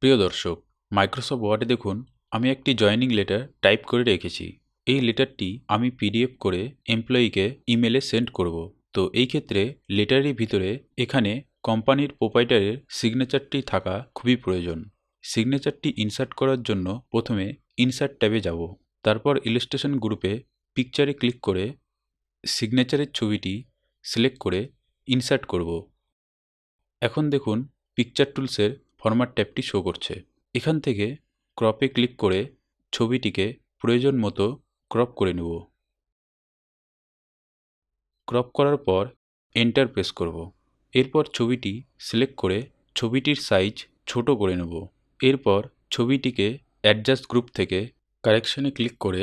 প্রিয় দর্শক, মাইক্রোসফট ওয়ার্ডে দেখুন আমি একটি জয়েনিং লেটার টাইপ করে রেখেছি। এই লেটারটি আমি পিডিএফ করে এমপ্লয়িকে ইমেলে সেন্ড করব। তো এই ক্ষেত্রে লেটারের ভিতরে এখানে কোম্পানির প্রোপাইটারের সিগনেচারটি থাকা খুবই প্রয়োজন। সিগনেচারটি ইনসার্ট করার জন্য প্রথমে ইনসার্ট ট্যাবে যাব। তারপর ইলাস্ট্রেশন গ্রুপে পিকচারে ক্লিক করে সিগনেচারের ছবিটি সিলেক্ট করে ইনসার্ট করব। এখন দেখুন পিকচার টুলসের ফরম্যাট ট্যাবটি শো করছে। এখান থেকে ক্রপে ক্লিক করে ছবিটিকে প্রয়োজন মতো ক্রপ করে নেব। ক্রপ করার পর এন্টার প্রেস করব। এরপর ছবিটি সিলেক্ট করে ছবিটির সাইজ ছোট করে নেব। এরপর ছবিটিকে অ্যাডজাস্ট গ্রুপ থেকে কারেকশনে ক্লিক করে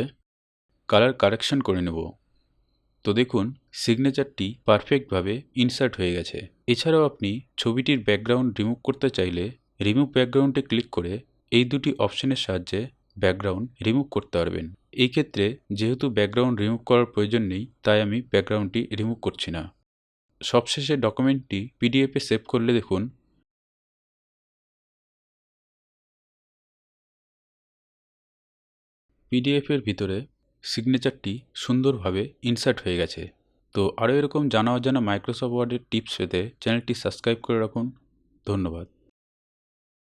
কালার কারেকশন করে নেব। তো দেখুন সিগনেচারটি পারফেক্টভাবে ইনসার্ট হয়ে গেছে। এছাড়াও আপনি ছবিটির ব্যাকগ্রাউন্ড রিমুভ করতে চাইলে রিমুভ ব্যাকগ্রাউন্ডে ক্লিক করে এই দুটি অপশনের সাহায্যে ব্যাকগ্রাউন্ড রিমুভ করতে পারবেন। এই ক্ষেত্রে যেহেতু ব্যাকগ্রাউন্ড রিমুভ করার প্রয়োজন নেই, তাই আমি ব্যাকগ্রাউন্ডটি রিমুভ করছি না। সবশেষে ডকুমেন্টটি পিডিএফে সেভ করলে দেখুন পিডিএফের ভিতরে সিগনেচারটি সুন্দরভাবে ইনসার্ট হয়ে গেছে। তো আরও এরকম জানা অজানা মাইক্রোসফট ওয়ার্ডের টিপস পেতে চ্যানেলটি সাবস্ক্রাইব করে রাখুন। ধন্যবাদ।